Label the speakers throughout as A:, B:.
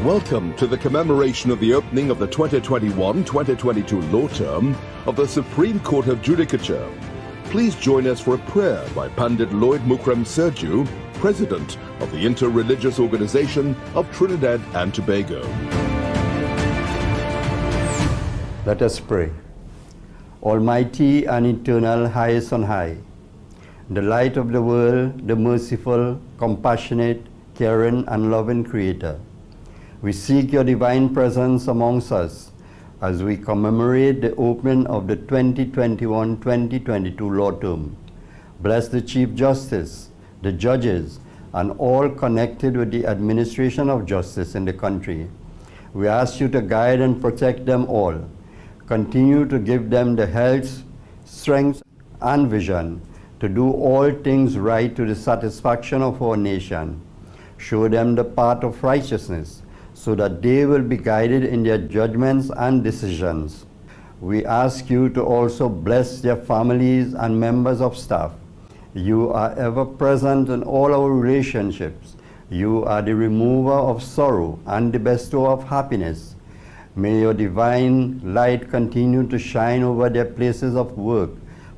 A: Welcome to the commemoration of the opening of the 2021-2022 law term of the Supreme Court of Judicature. Please join us for a prayer by Pandit Lloyd Mukram Serju, President of the Inter-Religious Organization of Trinidad and Tobago.
B: Let us pray. Almighty and eternal, highest on high, the light of the world, the merciful, compassionate, caring and loving Creator, we seek your divine presence amongst us as we commemorate the opening of the 2021-2022 law term. Bless the Chief Justice, the judges, and all connected with the administration of justice in the country. We ask you to guide and protect them all. Continue to give them the health, strength, and vision to do all things right to the satisfaction of our nation. Show them the path of righteousness, so that they will be guided in their judgments and decisions. We ask you to also bless their families and members of staff. You are ever present in all our relationships. You are the remover of sorrow and the bestower of happiness. May your divine light continue to shine over their places of work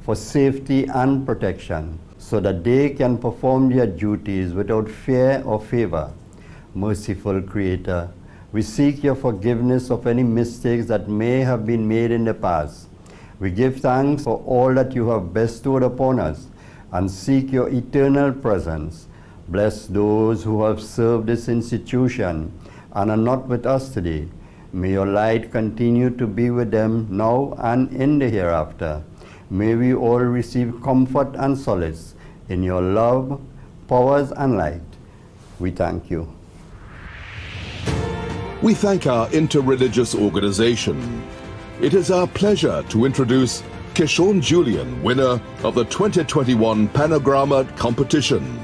B: for safety and protection, so that they can perform their duties without fear or favor. Merciful Creator, we seek your forgiveness of any mistakes that may have been made in the past. We give thanks for all that you have bestowed upon us and seek your eternal presence. Bless those who have served this institution and are not with us today. May your light continue to be with them now and in the hereafter. May we all receive comfort and solace in your love, powers, and light. We thank you.
A: We thank our inter-religious organization. It is our pleasure to introduce Kishon Julian, winner of the 2021 Panorama competition.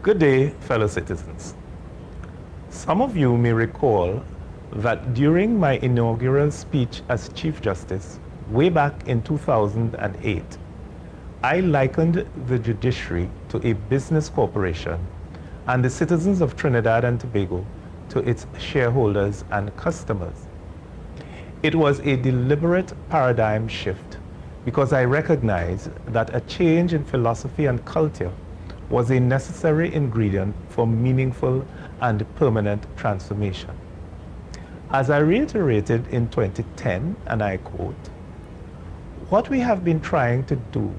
C: Good day, fellow citizens. Some of you may recall that during my inaugural speech as Chief Justice, way back in 2008, I likened the judiciary to a business corporation and the citizens of Trinidad and Tobago to its shareholders and customers. It was a deliberate paradigm shift because I recognized that a change in philosophy and culture was a necessary ingredient for meaningful and permanent transformation. As I reiterated in 2010, and I quote, "What we have been trying to do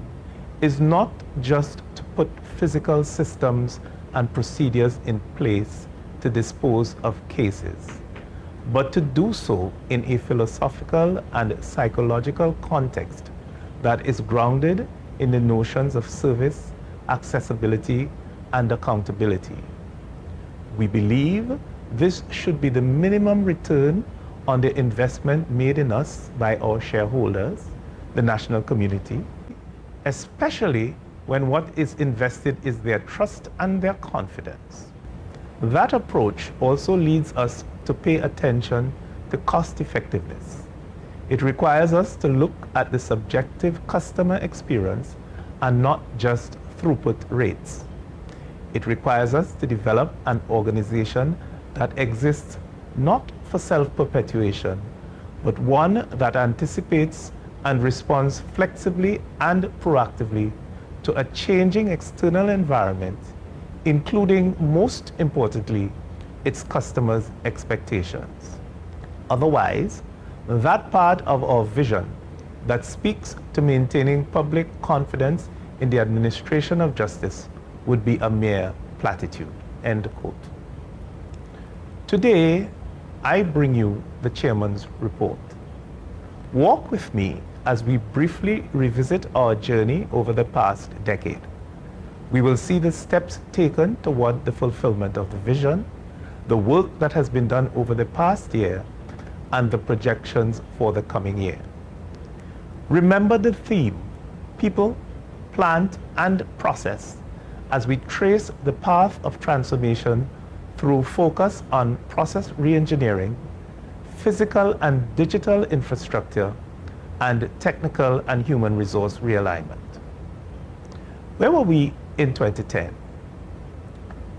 C: is not just to put physical systems and procedures in place to dispose of cases, but to do so in a philosophical and psychological context that is grounded in the notions of service, accessibility, and accountability. We believe this should be the minimum return on the investment made in us by our shareholders, the national community, especially when what is invested is their trust and their confidence. That approach also leads us to pay attention to cost effectiveness. It requires us to look at the subjective customer experience and not just throughput rates. It requires us to develop an organization that exists not for self-perpetuation, but one that anticipates and responds flexibly and proactively to a changing external environment, including, most importantly, its customers' expectations. Otherwise, that part of our vision that speaks to maintaining public confidence in the administration of justice would be a mere platitude." End quote. Today, I bring you the Chairman's report. Walk with me as we briefly revisit our journey over the past decade. We will see the steps taken toward the fulfillment of the vision, the work that has been done over the past year, and the projections for the coming year. Remember the theme, people, plant, and process, as we trace the path of transformation through focus on process reengineering, physical and digital infrastructure, and technical and human resource realignment. Where were we in 2010?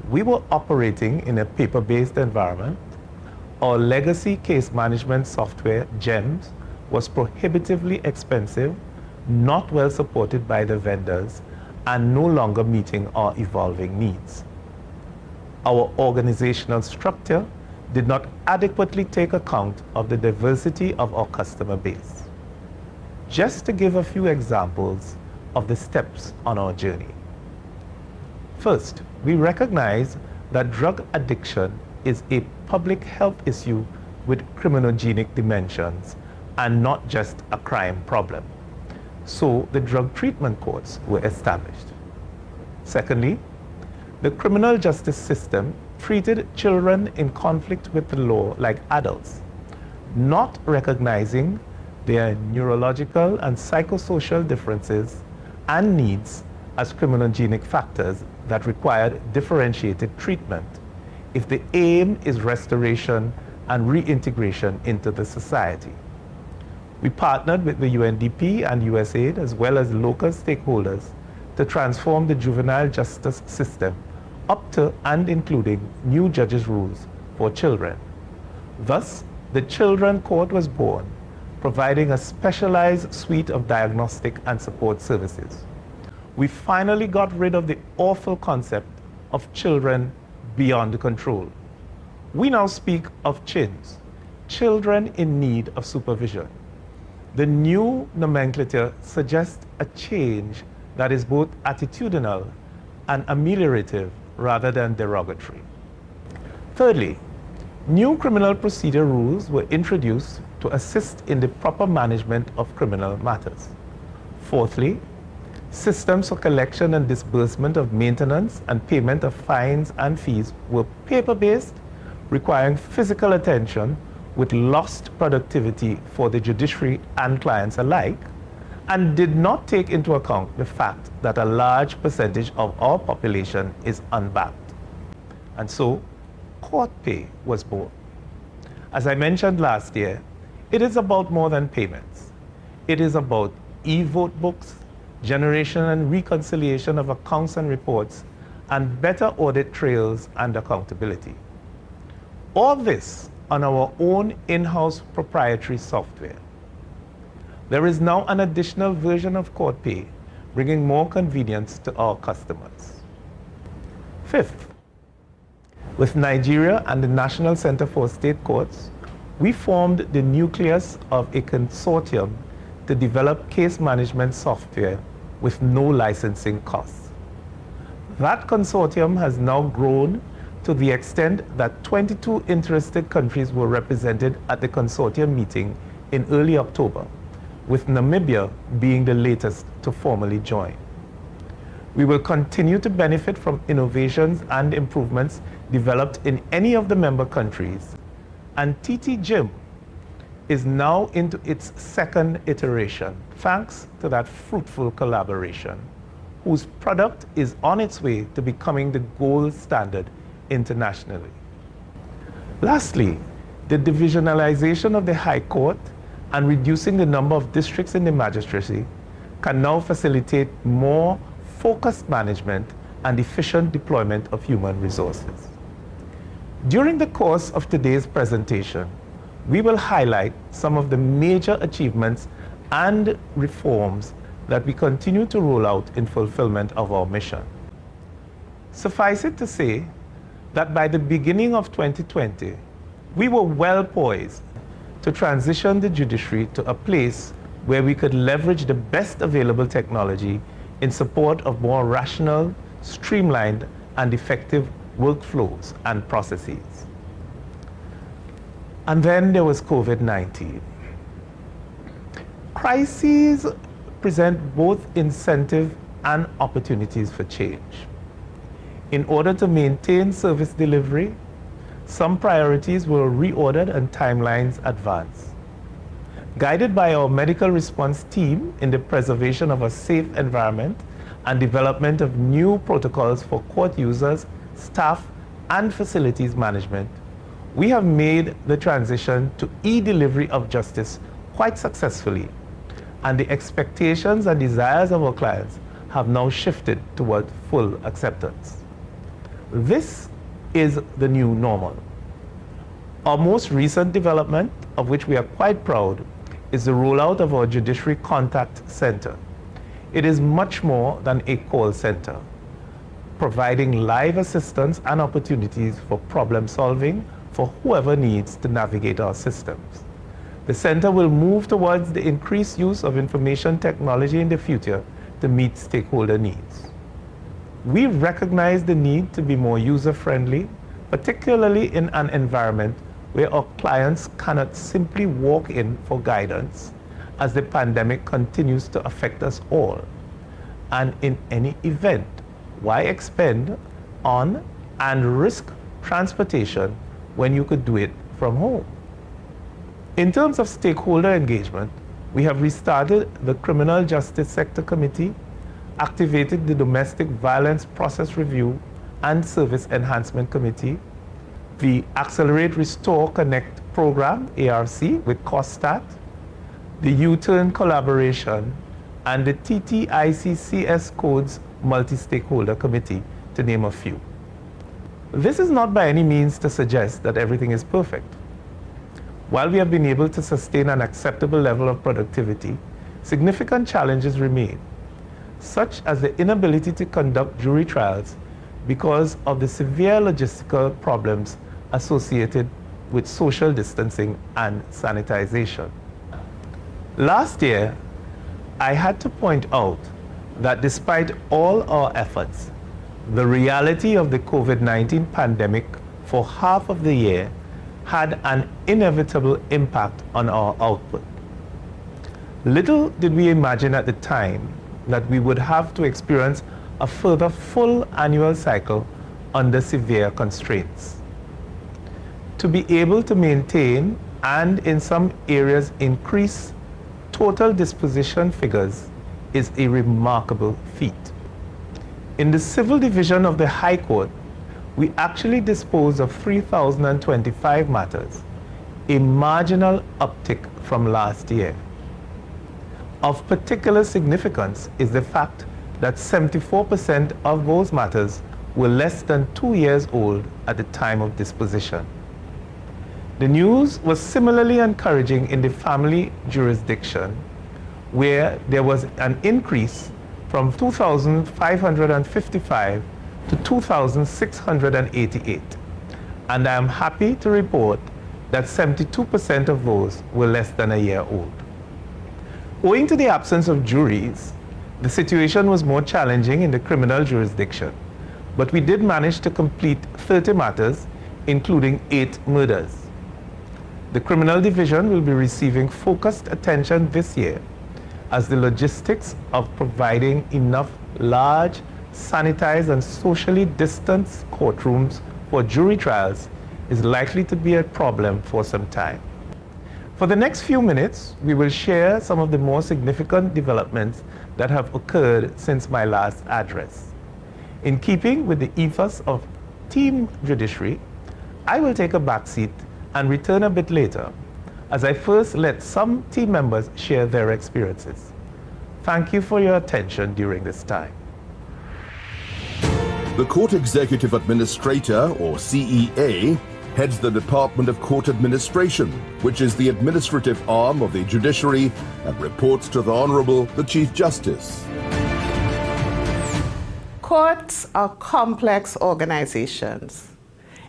C: We were operating in a paper-based environment. Our legacy case management software, GEMS, was prohibitively expensive, not well supported by the vendors, and no longer meeting our evolving needs. Our organizational structure did not adequately take account of the diversity of our customer base. Just to give a few examples of the steps on our journey. First, we recognize that drug addiction is a public health issue with criminogenic dimensions and not just a crime problem. So the drug treatment courts were established. Secondly, the criminal justice system treated children in conflict with the law like adults, not recognizing their neurological and psychosocial differences and needs as criminogenic factors that required differentiated treatment if the aim is restoration and reintegration into the society. We partnered with the UNDP and USAID as well as local stakeholders to transform the juvenile justice system up to and including new judges' rules for children. Thus, the Children Court was born, providing a specialized suite of diagnostic and support services. We finally got rid of the awful concept of children beyond control. We now speak of CHINs, children in need of supervision. The new nomenclature suggests a change that is both attitudinal and ameliorative rather than derogatory. Thirdly, new criminal procedure rules were introduced to assist in the proper management of criminal matters. Fourthly, systems for collection and disbursement of maintenance and payment of fines and fees were paper-based, requiring physical attention with lost productivity for the judiciary and clients alike, and did not take into account the fact that a large percentage of our population is unbanked. And so, court pay was born. As I mentioned last year, it is about more than payments. It is about e-vote books, generation and reconciliation of accounts and reports, and better audit trails and accountability. All this on our own in-house proprietary software. There is now an additional version of court pay, bringing more convenience to our customers. Fifth, with Nigeria and the National Center for State Courts, we formed the nucleus of a consortium to develop case management software with no licensing costs. That consortium has now grown to the extent that 22 interested countries were represented at the consortium meeting in early October, with Namibia being the latest to formally join. We will continue to benefit from innovations and improvements developed in any of the member countries, and TT Gym is now into its second iteration, thanks to that fruitful collaboration, whose product is on its way to becoming the gold standard internationally. Lastly, the divisionalization of the High Court and reducing the number of districts in the magistracy can now facilitate more focused management and efficient deployment of human resources. During the course of today's presentation, we will highlight some of the major achievements and reforms that we continue to roll out in fulfillment of our mission. Suffice it to say that by the beginning of 2020, we were well poised to transition the judiciary to a place where we could leverage the best available technology in support of more rational, streamlined, and effective workflows and processes. And then there was COVID-19. Crises present both incentive and opportunities for change. In order to maintain service delivery, some priorities were reordered and timelines advanced. Guided by our medical response team in the preservation of a safe environment and development of new protocols for court users, staff, and facilities management, we have made the transition to e-delivery of justice quite successfully, and the expectations and desires of our clients have now shifted toward full acceptance. This is the new normal. Our most recent development, of which we are quite proud, is the rollout of our Judiciary Contact Center. It is much more than a call center, providing live assistance and opportunities for problem solving for whoever needs to navigate our systems. The center will move towards the increased use of information technology in the future to meet stakeholder needs. We recognize the need to be more user-friendly, particularly in an environment where our clients cannot simply walk in for guidance as the pandemic continues to affect us all. And in any event, why expend on and risk transportation when you could do it from home? In terms of stakeholder engagement, we have restarted the Criminal Justice Sector Committee, activated the Domestic Violence Process Review and Service Enhancement Committee, the Accelerate Restore Connect program, ARC, with COSTAT, the U-Turn collaboration, and the TTICCS Codes Multi-Stakeholder Committee, to name a few. This is not by any means to suggest that everything is perfect. While we have been able to sustain an acceptable level of productivity, significant challenges remain, such as the inability to conduct jury trials because of the severe logistical problems associated with social distancing and sanitization. Last year, I had to point out that despite all our efforts, the reality of the COVID-19 pandemic for half of the year had an inevitable impact on our output. Little did we imagine at the time that we would have to experience a further full annual cycle under severe constraints. To be able to maintain and in some areas increase total disposition figures is a remarkable feat. In the Civil Division of the High Court, we actually disposed of 3,025 matters, a marginal uptick from last year. Of particular significance is the fact that 74% of those matters were less than 2 years old at the time of disposition. The news was similarly encouraging in the family jurisdiction, where there was an increase from 2,555 to 2,688. And I am happy to report that 72% of those were less than a year old. Owing to the absence of juries, the situation was more challenging in the criminal jurisdiction, but we did manage to complete 30 matters, including 8 murders. The criminal division will be receiving focused attention this year, as the logistics of providing enough large, sanitized and socially distanced courtrooms for jury trials is likely to be a problem for some time. For the next few minutes, we will share some of the more significant developments that have occurred since my last address. In keeping with the ethos of Team Judiciary, I will take a backseat and return a bit later, as I first let some team members share their experiences. Thank you for your attention during this time.
A: The Court Executive Administrator, or CEA, heads the Department of Court Administration, which is the administrative arm of the judiciary and reports to the Honourable, the Chief Justice.
D: Courts are complex organizations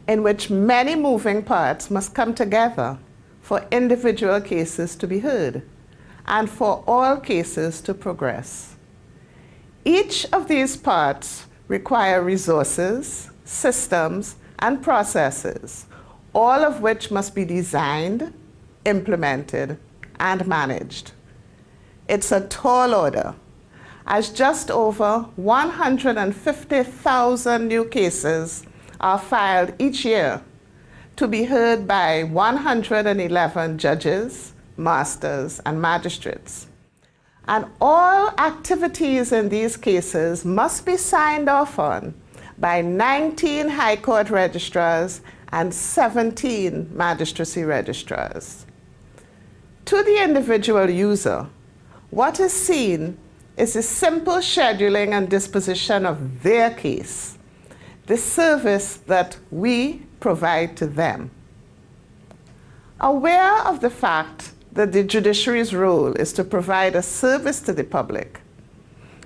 D: in which many moving parts must come together for individual cases to be heard and for all cases to progress. Each of these parts require resources, systems, and processes, all of which must be designed, implemented, and managed. It's a tall order, as just over 150,000 new cases are filed each year to be heard by 111 judges, masters, and magistrates. And all activities in these cases must be signed off on by 19 High Court registrars and 17 magistracy registrars. To the individual user, what is seen is the simple scheduling and disposition of their case, the service that we provide to them. Aware of the fact that the judiciary's role is to provide a service to the public,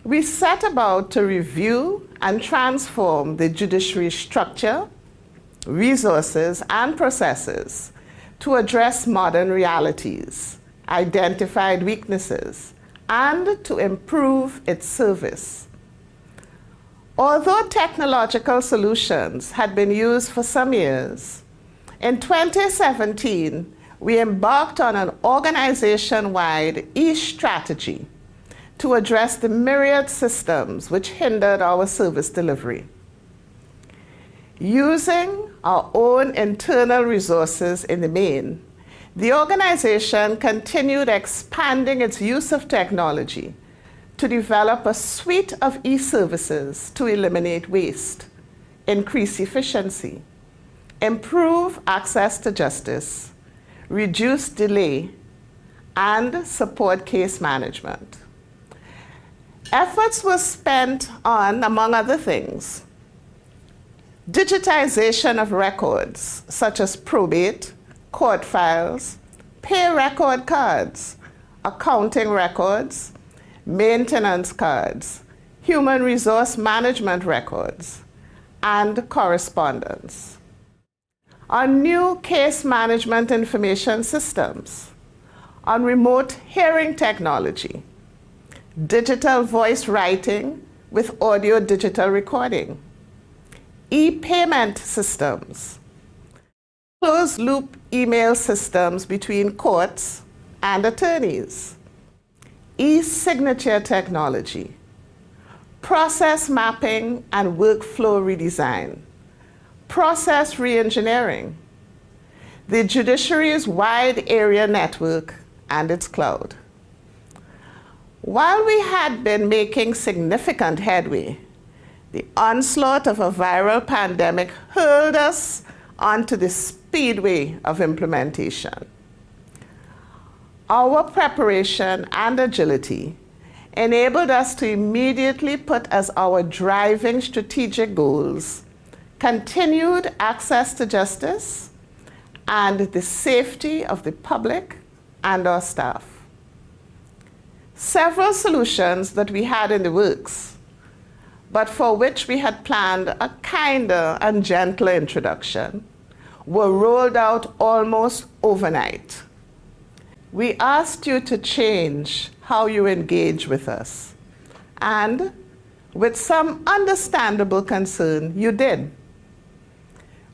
D: we set about to review and transform the judiciary's structure, resources, and processes to address modern realities, identified weaknesses, and to improve its service. Although technological solutions had been used for some years, in 2017, we embarked on an organization-wide e-strategy to address the myriad systems which hindered our service delivery. Using our own internal resources in the main, the organization continued expanding its use of technology to develop a suite of e-services to eliminate waste, increase efficiency, improve access to justice, reduce delay, and support case management. Efforts were spent on, among other things, digitization of records such as probate, court files, pay record cards, accounting records, maintenance cards, human resource management records, and correspondence. On new case management information systems, on remote hearing technology, digital voice writing with audio digital recording, e-payment systems, closed-loop email systems between courts and attorneys, e-signature technology, process mapping and workflow redesign, process re-engineering, the judiciary's wide area network and its cloud. While we had been making significant headway, the onslaught of a viral pandemic hurled us onto the speedway of implementation. Our preparation and agility enabled us to immediately put as our driving strategic goals continued access to justice and the safety of the public and our staff. Several solutions that we had in the works, but for which we had planned a kinder and gentler introduction, were rolled out almost overnight. We asked you to change how you engage with us, and with some understandable concern, you did.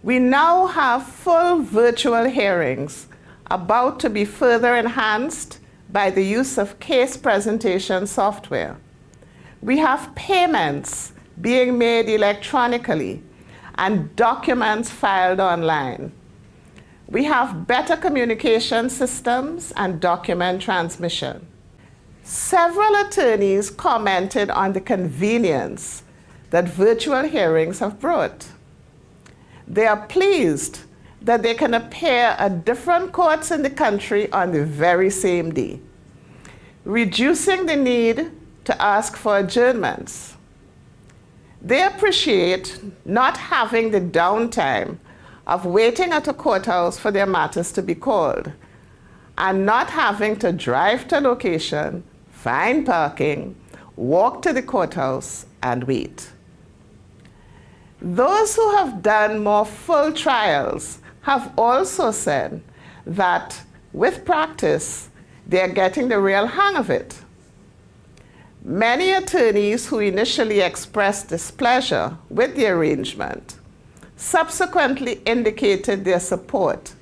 D: We now have full virtual hearings about to be further enhanced by the use of case presentation software. We have payments being made electronically and documents filed online. We have better communication systems and document transmission. Several attorneys commented on the convenience that virtual hearings have brought. They are pleased that they can appear at different courts in the country on the very same day, reducing the need to ask for adjournments. They appreciate not having the downtime of waiting at a courthouse for their matters to be called, and not having to drive to a location, find parking, walk to the courthouse, and wait. Those who have done more full trials have also said that with practice, they are getting the real hang of it. Many attorneys who initially expressed displeasure with the arrangement subsequently indicated their support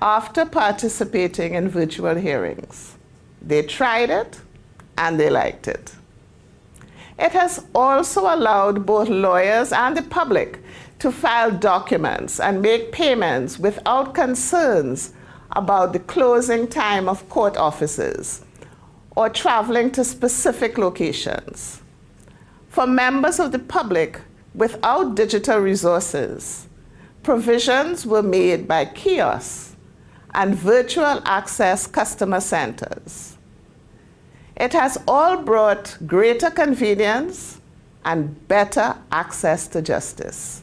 D: after participating in virtual hearings. They tried it and they liked it. It has also allowed both lawyers and the public to file documents and make payments without concerns about the closing time of court offices or traveling to specific locations. For members of the public without digital resources, provisions were made by kiosks and virtual access customer centers. It has all brought greater convenience and better access to justice.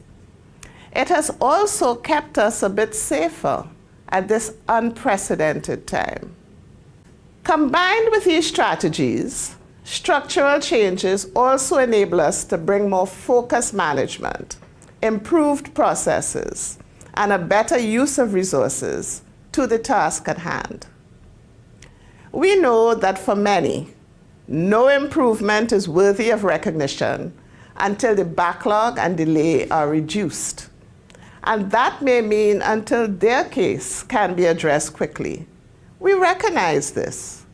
D: It has also kept us a bit safer at this unprecedented time. Combined with these strategies, structural changes also enable us to bring more focused management, improved processes, and a better use of resources to the task at hand. We know that for many, no improvement is worthy of recognition until the backlog and delay are reduced. And that may mean until their case can be addressed quickly. We recognize this.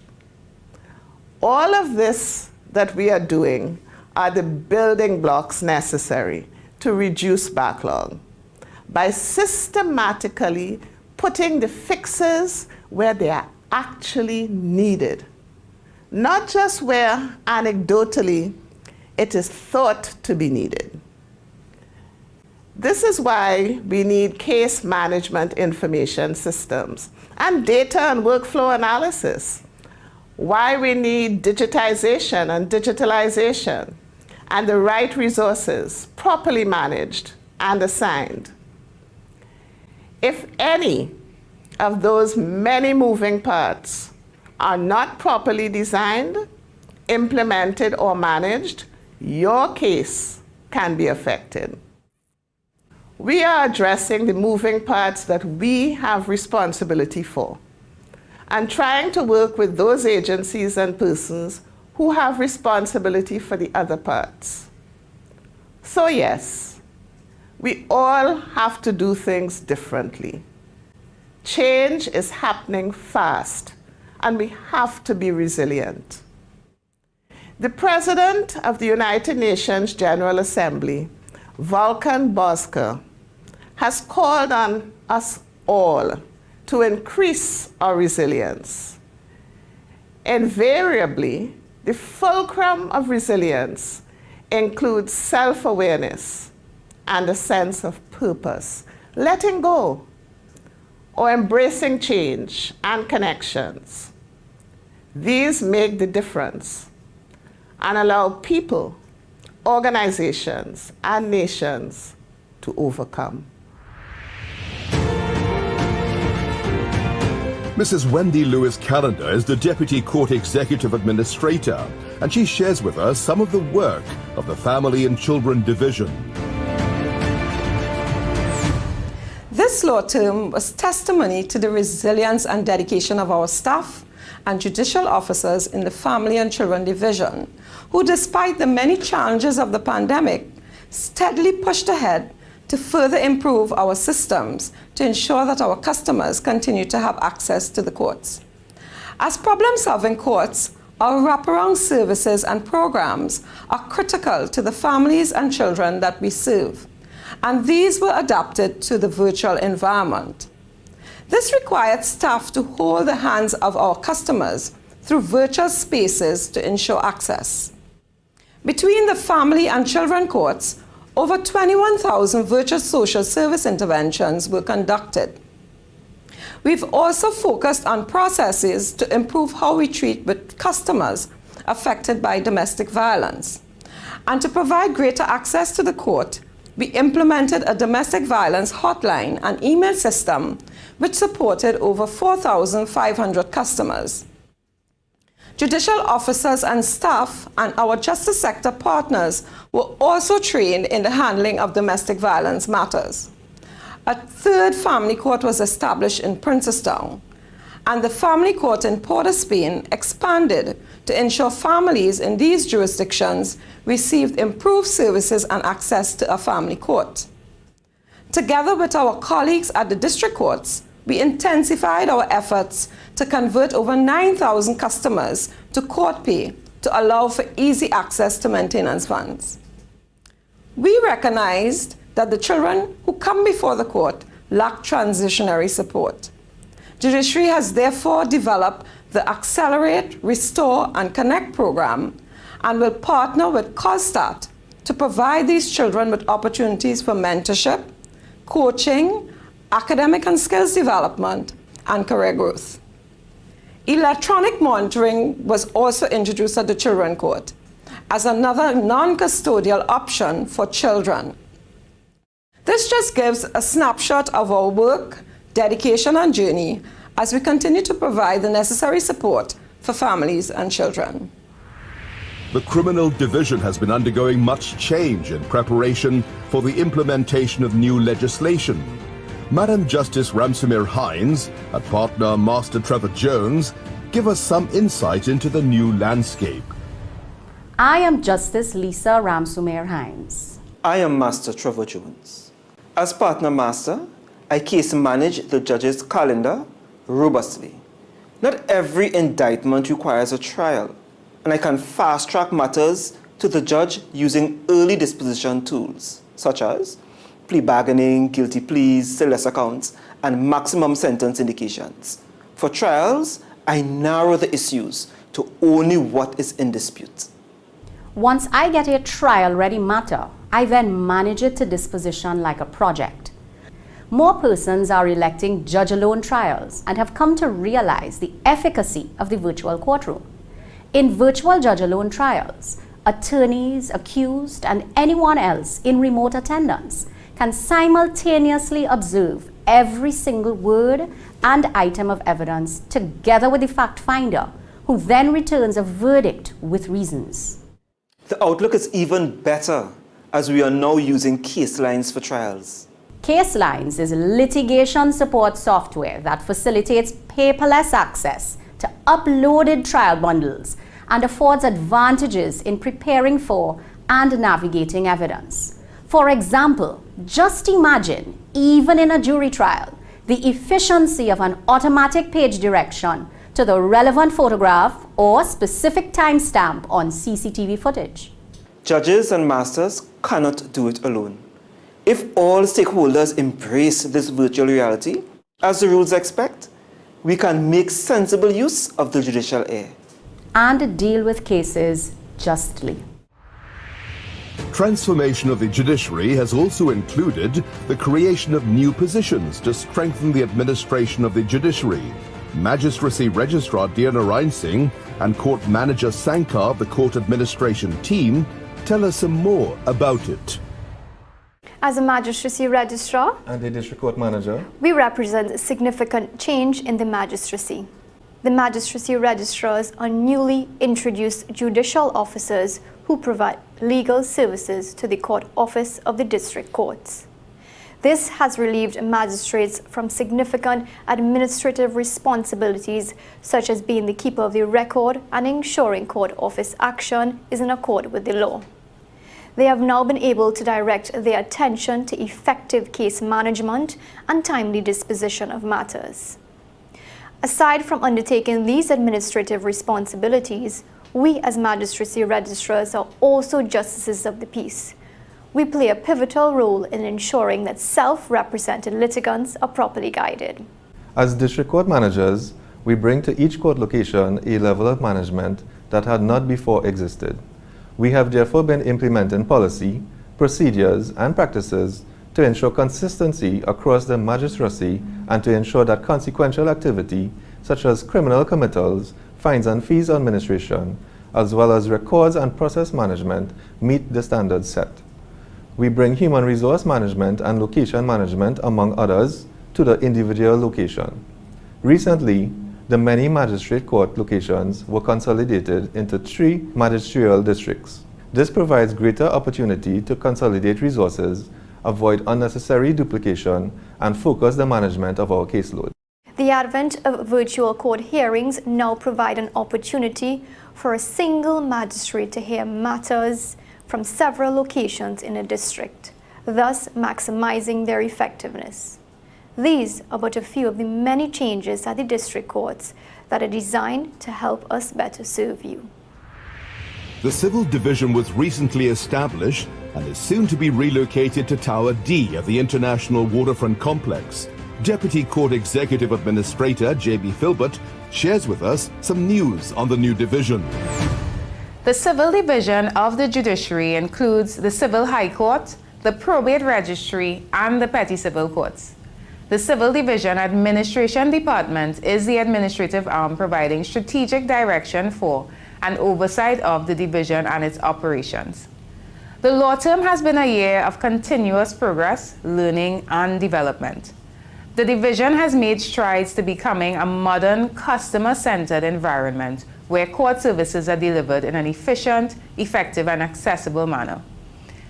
D: All of this that we are doing are the building blocks necessary to reduce backlog by systematically putting the fixes where they are actually needed, not just where anecdotally it is thought to be needed. This is why we need case management information systems and data and workflow analysis, why we need digitization and digitalization, and the right resources properly managed and assigned. If any of those many moving parts are not properly designed, implemented, or managed, your case can be affected. We are addressing the moving parts that we have responsibility for and trying to work with those agencies and persons who have responsibility for the other parts. So yes, we all have to do things differently. Change is happening fast, and we have to be resilient. The President of the United Nations General Assembly, Volkan Bozkır, has called on us all to increase our resilience. Invariably, The fulcrum of resilience includes self-awareness and a sense of purpose, letting go or embracing change and connections. These make the difference and allow people, organizations, and nations to overcome.
A: Mrs. Wendy Lewis Callender is the Deputy Court Executive Administrator, and she shares with us some of the work of the Family and Children Division.
E: This law term was testimony to the resilience and dedication of our staff and judicial officers in the Family and Children Division, who, despite the many challenges of the pandemic, steadily pushed ahead to further improve our systems to ensure that our customers continue to have access to the courts. As problem-solving courts, our wraparound services and programs are critical to the families and children that we serve, and these were adapted to the virtual environment. This required staff to hold the hands of our customers through virtual spaces to ensure access. Between the family and children courts, over 21,000 virtual social service interventions were conducted. We've also focused on processes to improve how we treat with customers affected by domestic violence. And to provide greater access to the court, we implemented a domestic violence hotline and email system which supported over 4,500 customers. Judicial officers and staff and our justice sector partners were also trained in the handling of domestic violence matters. A third family court was established in Princestown, and the family court in Port of Spain expanded to ensure families in these jurisdictions received improved services and access to a family court. Together with our colleagues at the district courts, we intensified our efforts to convert over 9,000 customers to court pay to allow for easy access to maintenance funds. We recognized that the children who come before the court lack transitionary support. Judiciary has therefore developed the Accelerate, Restore, and Connect program and will partner with COSTAT to provide these children with opportunities for mentorship, coaching, academic and skills development, and career growth. Electronic monitoring was also introduced at the Children Court as another non-custodial option for children. This just gives a snapshot of our work, dedication, and journey as we continue to provide the necessary support for families and children.
A: The Criminal Division has been undergoing much change in preparation for the implementation of new legislation. Madam Justice Ramsumir Hines and partner Master Trevor Jones give us some insight into the new landscape.
F: I am Justice Lisa Ramsumir Hines.
G: I am Master Trevor Jones. As partner master, I case manage the judge's calendar robustly. Not every indictment requires a trial, and I can fast-track matters to the judge using early disposition tools, such as plea bargaining, guilty pleas, lesser counts, and maximum sentence indications. For trials, I narrow the issues to only what is in dispute.
F: Once I get a trial-ready matter, I then manage it to disposition like a project. More persons are electing judge-alone trials and have come to realize the efficacy of the virtual courtroom. In virtual judge-alone trials, attorneys, accused, and anyone else in remote attendance can simultaneously observe every single word and item of evidence together with the fact finder, who then returns a verdict with reasons.
G: The outlook is even better as we are now using case lines for trials.
F: Case Lines is litigation support software that facilitates paperless access to uploaded trial bundles and affords advantages in preparing for and navigating evidence. For example, just imagine, even in a jury trial, the efficiency of an automatic page direction to the relevant photograph or specific timestamp on CCTV footage.
G: Judges and masters cannot do it alone. If all stakeholders embrace this virtual reality, as the rules expect, we can make sensible use of the judicial air.
F: and deal with cases justly.
A: Transformation of the judiciary has also included the creation of new positions to strengthen the administration of the judiciary. Magistracy Registrar Diana Reinsing and Court Manager Sankar of the Court Administration team tell us some more about it.
H: As a Magistracy Registrar
I: and the District Court Manager,
H: we represent a significant change in the magistracy. The Magistracy Registrars are newly introduced judicial officers who provide legal services to the Court Office of the District Courts. This has relieved magistrates from significant administrative responsibilities such as being the keeper of the record and ensuring Court Office action is in accord with the law. They have now been able to direct their attention to effective case management and timely disposition of matters. Aside from undertaking these administrative responsibilities, we as Magistracy Registrars are also Justices of the Peace. We play a pivotal role in ensuring that self-represented litigants are properly guided.
I: as District Court Managers, we bring to each court location a level of management that had not before existed. We have therefore been implementing policy, procedures, and practices to ensure consistency across the magistracy and to ensure that consequential activity, such as criminal committals, fines and fees administration, as well as records and process management, meet the standards set. We bring human resource management and location management, among others, to the individual location. Recently, the many magistrate court locations were consolidated into 3 magisterial districts. This provides greater opportunity to consolidate resources, avoid unnecessary duplication, and focus the management of our caseload.
H: The advent of virtual court hearings now provide an opportunity for a single magistrate to hear matters from several locations in a district, thus maximizing their effectiveness. These are but a few of the many changes at the district courts that are designed to help us better serve you.
A: The Civil Division was recently established and is soon to be relocated to Tower D of the International Waterfront Complex. Deputy Court Executive Administrator J.B. Filbert shares with us some news on the new division.
J: The Civil Division of the Judiciary includes the Civil High Court, the Probate Registry, and the Petty Civil Courts. The Civil Division Administration Department is the administrative arm providing strategic direction for and oversight of the division and its operations. The law term has been a year of continuous progress, learning, and development. The division has made strides to becoming a modern, customer-centered environment where court services are delivered in an efficient, effective, and accessible manner.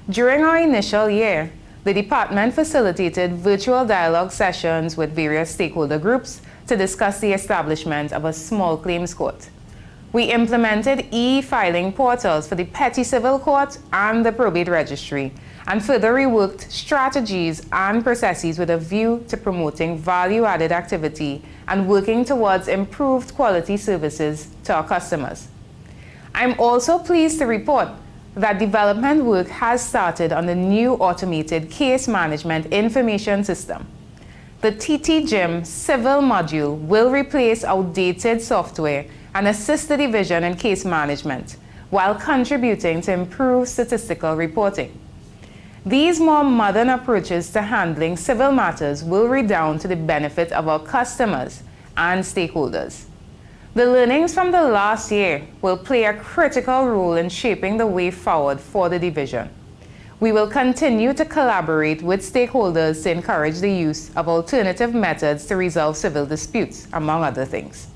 J: During our initial year, the department facilitated virtual dialogue sessions with various stakeholder groups to discuss the establishment of a small claims court. We implemented e-filing portals for the Petty Civil Court and the Probate Registry, and further reworked strategies and processes with a view to promoting value-added activity and working towards improved quality services to our customers. I'm also pleased to report that development work has started on the new automated case management information system. The TT-GIM civil module will replace outdated software and assist the division in case management while contributing to improved statistical reporting. These more modern approaches to handling civil matters will redound to the benefit of our customers and stakeholders. The learnings from the last year will play a critical role in shaping the way forward for the division. We will continue to collaborate with stakeholders to encourage the use of alternative methods to resolve civil disputes, among other things.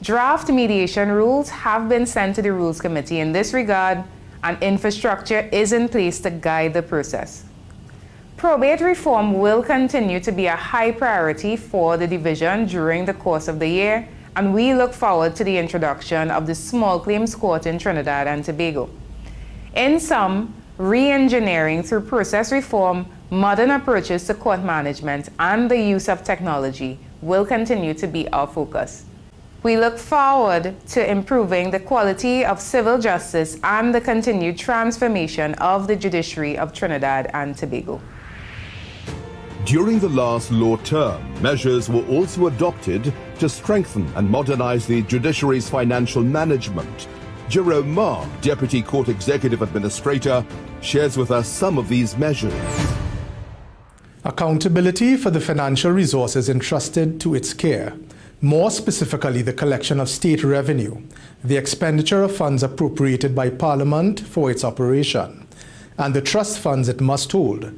J: Draft mediation rules have been sent to the Rules Committee in this regard, and infrastructure is in place to guide the process. Probate reform will continue to be a high priority for the division during the course of the year, and we look forward to the introduction of the Small Claims Court in Trinidad and Tobago. In sum, re-engineering through process reform, modern approaches to court management, and the use of technology will continue to be our focus. We look forward to improving the quality of civil justice and the continued transformation of the Judiciary of Trinidad and Tobago.
A: During the last law term, measures were also adopted to strengthen and modernize the judiciary's financial management. Jerome Mark, Deputy Court Executive Administrator, shares with us some of these measures.
K: Accountability for the financial resources entrusted to its care, more specifically the collection of state revenue, the expenditure of funds appropriated by Parliament for its operation, and the trust funds it must hold,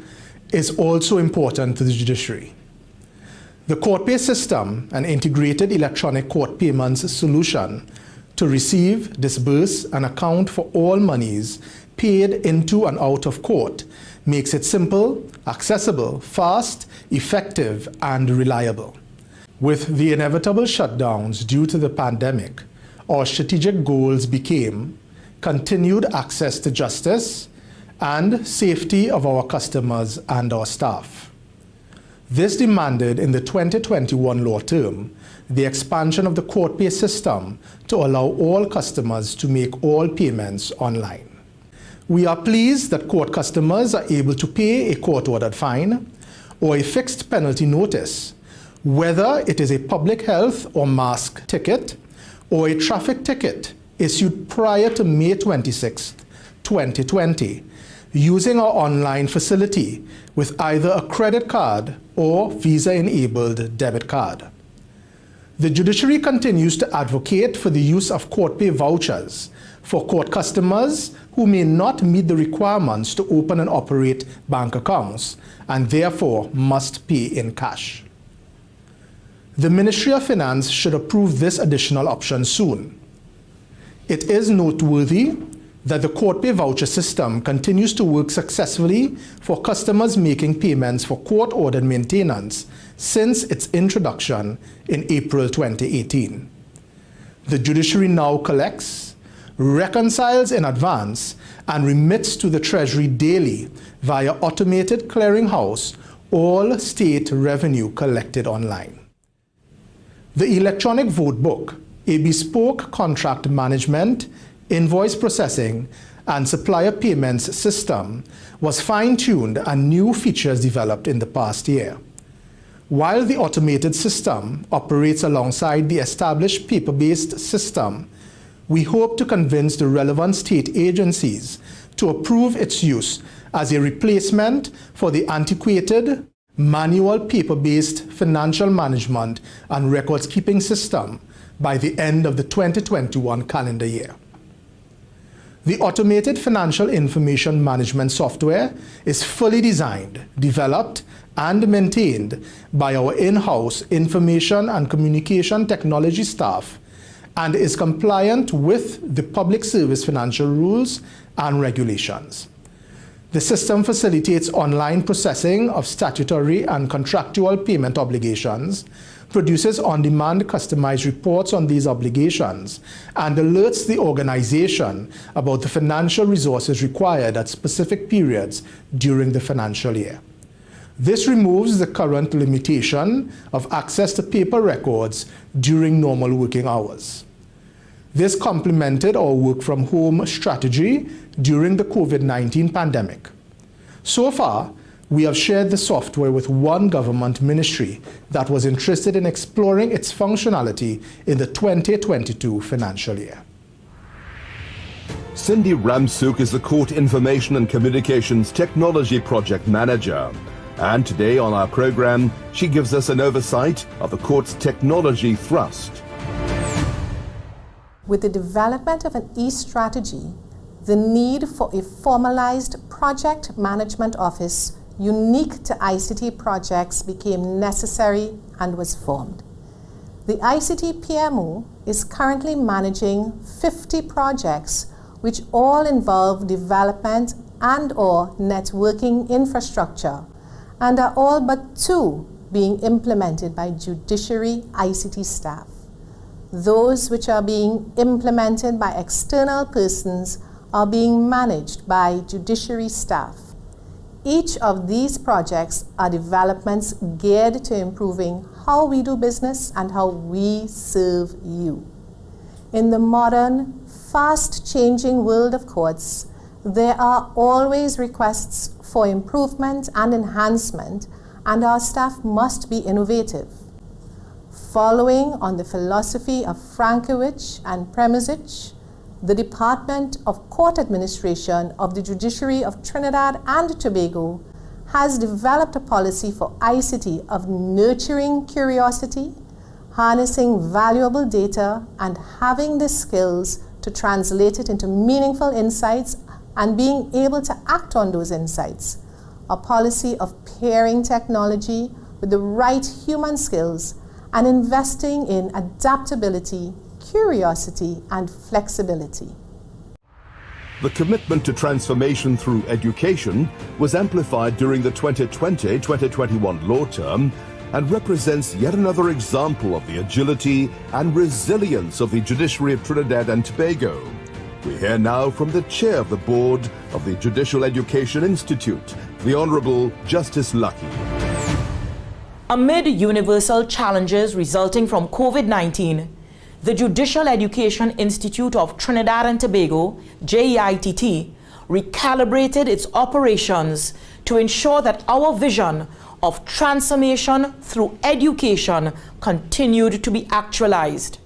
K: is also important to the judiciary. The court pay system, an integrated electronic court payments solution to receive, disburse, and account for all monies paid into and out of court, makes it simple, accessible, fast, effective, and reliable. With the inevitable shutdowns due to the pandemic, our strategic goals became continued access to justice and safety of our customers and our staff. This demanded in the 2021 law term the expansion of the court pay system to allow all customers to make all payments online. We are pleased that court customers are able to pay a court-ordered fine or a fixed penalty notice, whether it is a public health or mask ticket or a traffic ticket issued prior to May 26, 2020, using our online facility with either a credit card or Visa-enabled debit card. The judiciary continues to advocate for the use of court pay vouchers for court customers who may not meet the requirements to open and operate bank accounts and therefore must pay in cash. The Ministry of Finance should approve this additional option soon. It is noteworthy that the court pay voucher system continues to work successfully for customers making payments for court-ordered maintenance since its introduction in April 2018. The judiciary now collects, reconciles in advance, and remits to the Treasury daily via automated clearinghouse all state revenue collected online. The electronic vote book, a bespoke contract management, invoice processing, and supplier payments system, was fine-tuned and new features developed in the past year. While the automated system operates alongside the established paper-based system, we hope to convince the relevant state agencies to approve its use as a replacement for the antiquated, manual paper-based financial management and records-keeping system by the end of the 2021 calendar year. The automated financial information management software is fully designed, developed, and maintained by our in-house information and communication technology staff and is compliant with the Public Service Financial Rules and Regulations. The system facilitates online processing of statutory and contractual payment obligations, produces on-demand customized reports on these obligations, and alerts the organization about the financial resources required at specific periods during the financial year. This removes the current limitation of access to paper records during normal working hours. This complemented our work-from-home strategy during the COVID-19 pandemic. So far, we have shared the software with one government ministry that was interested in exploring its functionality in the 2022 financial year.
A: Cindy Ramsuk is the Court Information and Communications Technology Project Manager. And today on our program, she gives us an oversight of the court's technology thrust.
L: With the development of an e-strategy, the need for a formalized project management office unique to ICT projects became necessary and was formed. The ICT PMO is currently managing 50 projects which all involve development and/or networking infrastructure and are all but 2 being implemented by judiciary ICT staff. Those which are being implemented by external persons are being managed by judiciary staff. Each of these projects are developments geared to improving how we do business and how we serve you. In the modern, fast-changing world of courts, there are always requests for improvement and enhancement, and our staff must be innovative. Following on the philosophy of Frankiewicz and Premysich, the Department of Court Administration of the Judiciary of Trinidad and Tobago has developed a policy for ICT of nurturing curiosity, harnessing valuable data, and having the skills to translate it into meaningful insights and being able to act on those insights. A policy of pairing technology with the right human skills and investing in adaptability, curiosity, and flexibility.
A: The commitment to transformation through education was amplified during the 2020-2021 law term and represents yet another example of the agility and resilience of the Judiciary of Trinidad and Tobago. We hear now from the chair of the board of the Judicial Education Institute, the Honourable Justice Lucky.
M: Amid universal challenges resulting from COVID-19, the Judicial Education Institute of Trinidad and Tobago, JEITT, recalibrated its operations to ensure that our vision of transformation through education continued to be actualized.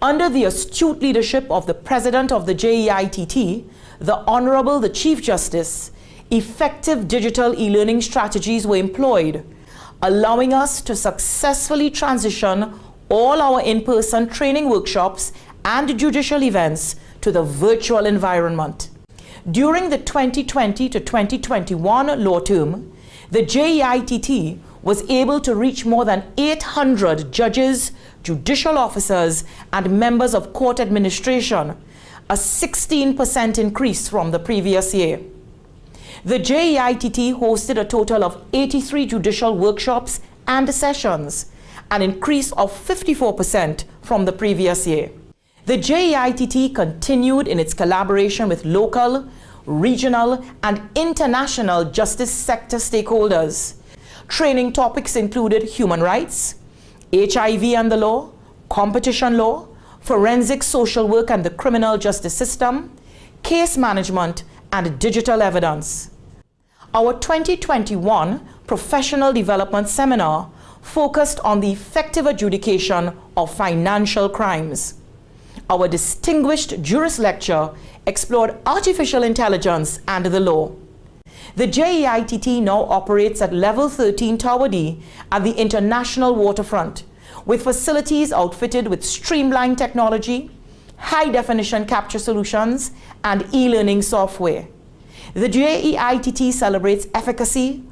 M: Under the astute leadership of the President of the JEITT, the Honourable the Chief Justice, effective digital e-learning strategies were employed, allowing us to successfully transition all our in-person training workshops and judicial events to the virtual environment. During the 2020 to 2021 law term, the JEITT was able to reach more than 800 judges, judicial officers, and members of court administration, a 16% increase from the previous year. The JEITT hosted a total of 83 judicial workshops and sessions, an increase of 54% from the previous year. The JEITT continued in its collaboration with local, regional, and international justice sector stakeholders. Training topics included human rights, HIV and the law, competition law, forensic social work and the criminal justice system, case management, and digital evidence. Our 2021 Professional Development Seminar focused on the effective adjudication of financial crimes. Our distinguished Juris Lecture explored artificial intelligence and the law. The JEITT now operates at Level 13 Tower D at the International Waterfront, with facilities outfitted with streamlined technology, high-definition capture solutions, and e-learning software. The JEITT celebrates efficacy,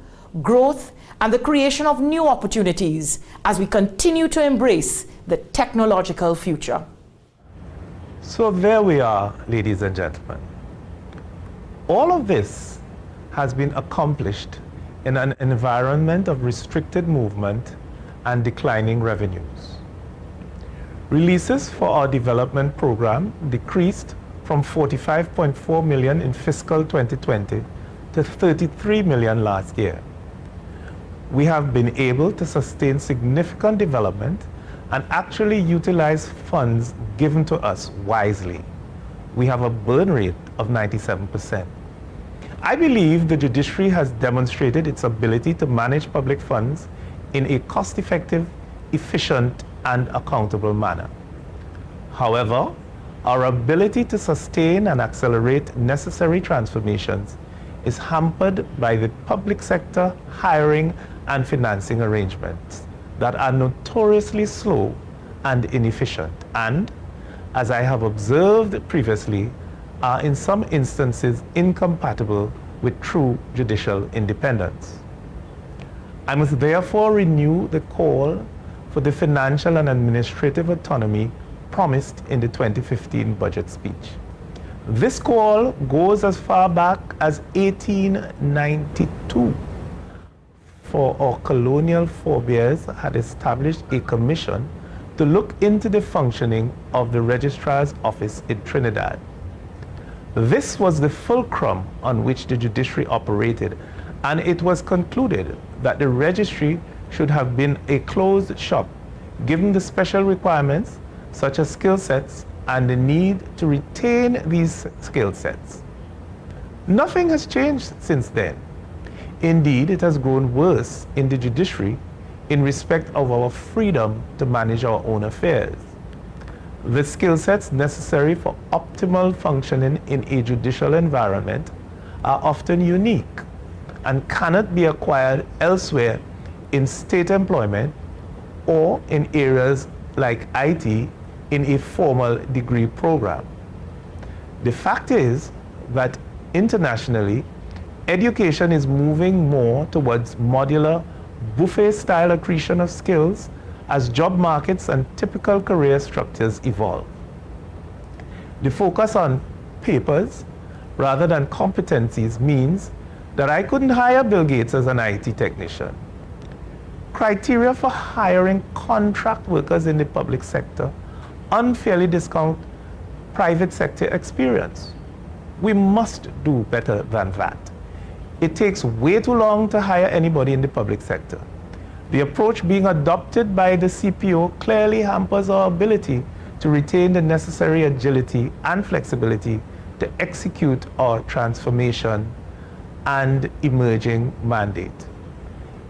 M: growth, and the creation of new opportunities as we continue to embrace the technological future.
C: So there we are, ladies and gentlemen. All of this has been accomplished in an environment of restricted movement and declining revenues. Releases for our development program decreased from 45.4 million in fiscal 2020 to 33 million last year. We have been able to sustain significant development and actually utilize funds given to us wisely. We have a burn rate of 97%. I believe the judiciary has demonstrated its ability to manage public funds in a cost-effective, efficient, and accountable manner. However, our ability to sustain and accelerate necessary transformations is hampered by the public sector hiring and financing arrangements that are notoriously slow and inefficient and, as I have observed previously, are in some instances incompatible with true judicial independence. I must therefore renew the call for the financial and administrative autonomy promised in the 2015 budget speech. This call goes as far back as 1892, for our colonial forebears had established a commission to look into the functioning of the Registrar's Office in Trinidad. This was the fulcrum on which the judiciary operated, and it was concluded that the registry should have been a closed shop, given the special requirements such as skill sets and the need to retain these skill sets. Nothing has changed since then. Indeed, it has grown worse in the judiciary in respect of our freedom to manage our own affairs. The skill sets necessary for optimal functioning in a judicial environment are often unique and cannot be acquired elsewhere in state employment or in areas like IT in a formal degree program. The fact is that internationally, education is moving more towards modular, buffet-style accretion of skills as job markets and typical career structures evolve. The focus on papers rather than competencies means that I couldn't hire Bill Gates as an IT technician. Criteria for hiring contract workers in the public sector unfairly discount private sector experience. We must do better than that. It takes way too long to hire anybody in the public sector. The approach being adopted by the CPO clearly hampers our ability to retain the necessary agility and flexibility to execute our transformation and emerging mandate.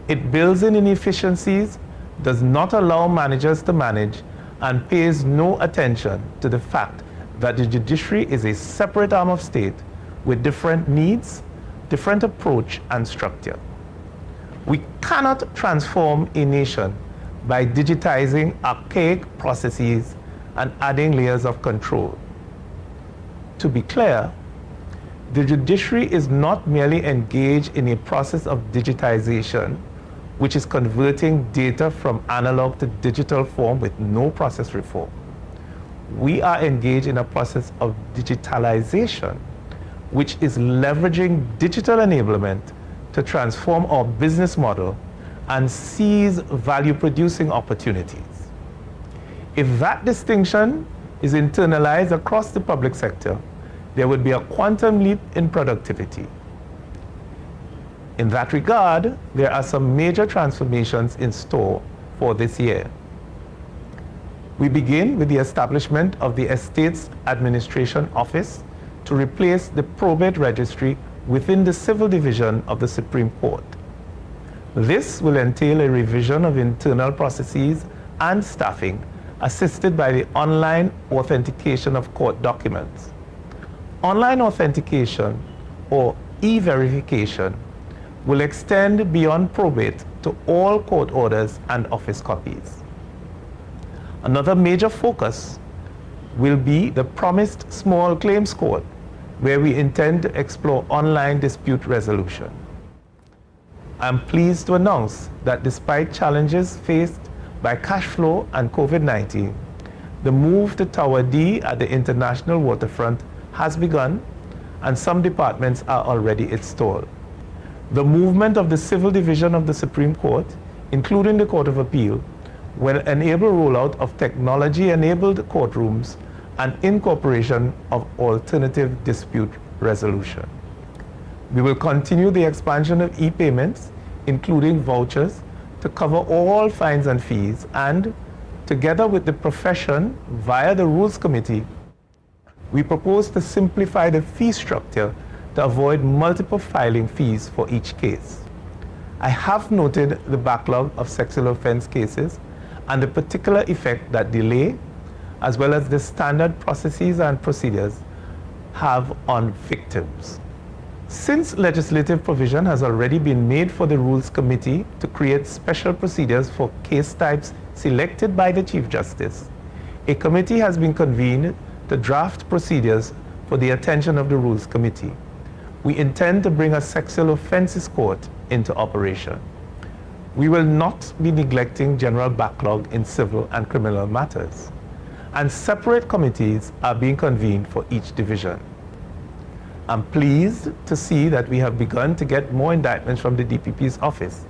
C: It builds in inefficiencies, does not allow managers to manage, and pays no attention to the fact that the judiciary is a separate arm of state with different needs, different approach and structure. We cannot transform a nation by digitizing archaic processes and adding layers of control. To be clear, the judiciary is not merely engaged in a process of digitization, which is converting data from analog to digital form with no process reform. We are engaged in a process of digitalization, which is leveraging digital enablement to transform our business model and seize value-producing opportunities. If that distinction is internalized across the public sector, there would be a quantum leap in productivity. In that regard, there are some major transformations in store for this year. We begin with the establishment of the Estates Administration Office to replace the probate registry within the Civil Division of the Supreme Court. This will entail a revision of internal processes and staffing assisted by the online authentication of court documents. Online authentication, or e-verification, will extend beyond probate to all court orders and office copies. Another major focus will be the promised small claims court, where we intend to explore online dispute resolution. I'm pleased to announce that despite challenges faced by cash flow and COVID-19, the move to Tower D at the international waterfront has begun, and some departments are already installed. The movement of the Civil Division of the Supreme Court, including the Court of Appeal, will enable rollout of technology-enabled courtrooms and incorporation of alternative dispute resolution. We will continue the expansion of e-payments, including vouchers, to cover all fines and fees, and together with the profession via the Rules Committee, we propose to simplify the fee structure to avoid multiple filing fees for each case. I have noted the backlog of sexual offense cases and the particular effect that delay, as well as the standard processes and procedures, have on victims. Since legislative provision has already been made for the Rules Committee to create special procedures for case types selected by the Chief Justice, a committee has been convened to draft procedures for the attention of the Rules Committee. We intend to bring a sexual offences court into operation. We will not be neglecting general backlog in civil and criminal matters, and separate committees are being convened for each division. I'm pleased to see that we have begun to get more indictments from the DPP's office,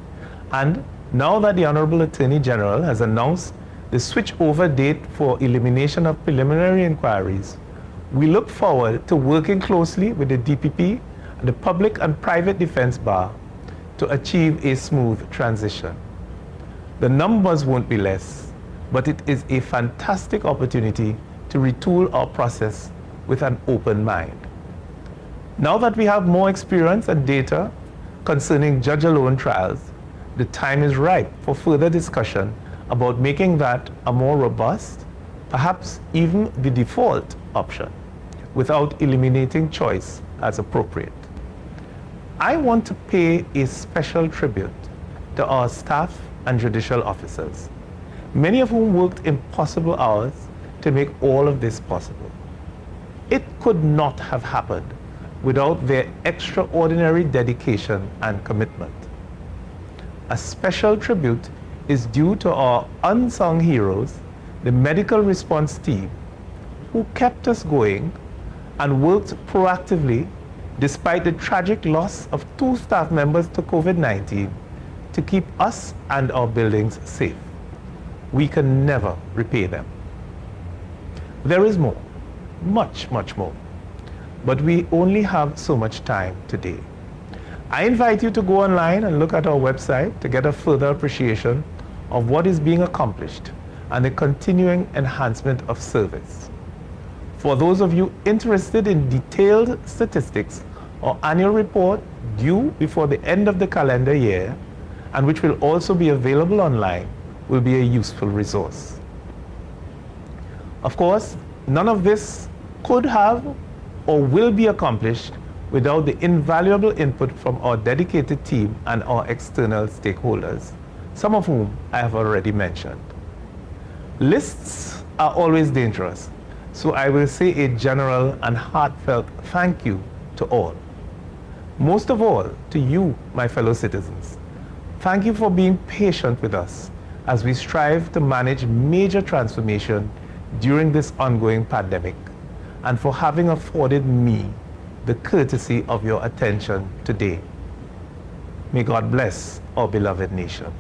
C: and now that the Honourable Attorney General has announced the switchover date for elimination of preliminary inquiries, we look forward to working closely with the DPP and the Public and Private Defence Bar to achieve a smooth transition. The numbers won't be less, but it is a fantastic opportunity to retool our process with an open mind. Now that we have more experience and data, concerning judge-alone trials, the time is ripe for further discussion about making that a more robust, perhaps even the default option, without eliminating choice as appropriate. I want to pay a special tribute to our staff and judicial officers, many of whom worked impossible hours to make all of this possible. It could not have happened without their extraordinary dedication and commitment. A special tribute is due to our unsung heroes, the medical response team, who kept us going and worked proactively despite the tragic loss of 2 staff members to COVID-19 to keep us and our buildings safe. We can never repay them. There is more, much, much more, but we only have so much time today. I invite you to go online and look at our website to get a further appreciation of what is being accomplished and the continuing enhancement of service. For those of you interested in detailed statistics, our annual report due before the end of the calendar year, and which will also be available online, will be a useful resource. Of course, none of this could have or will be accomplished without the invaluable input from our dedicated team and our external stakeholders, some of whom I have already mentioned. Lists are always dangerous, so I will say a general and heartfelt thank you to all. Most of all, to you, my fellow citizens. Thank you for being patient with us as we strive to manage major transformation during this ongoing pandemic, and for having afforded me the courtesy of your attention today. May God bless our beloved nation.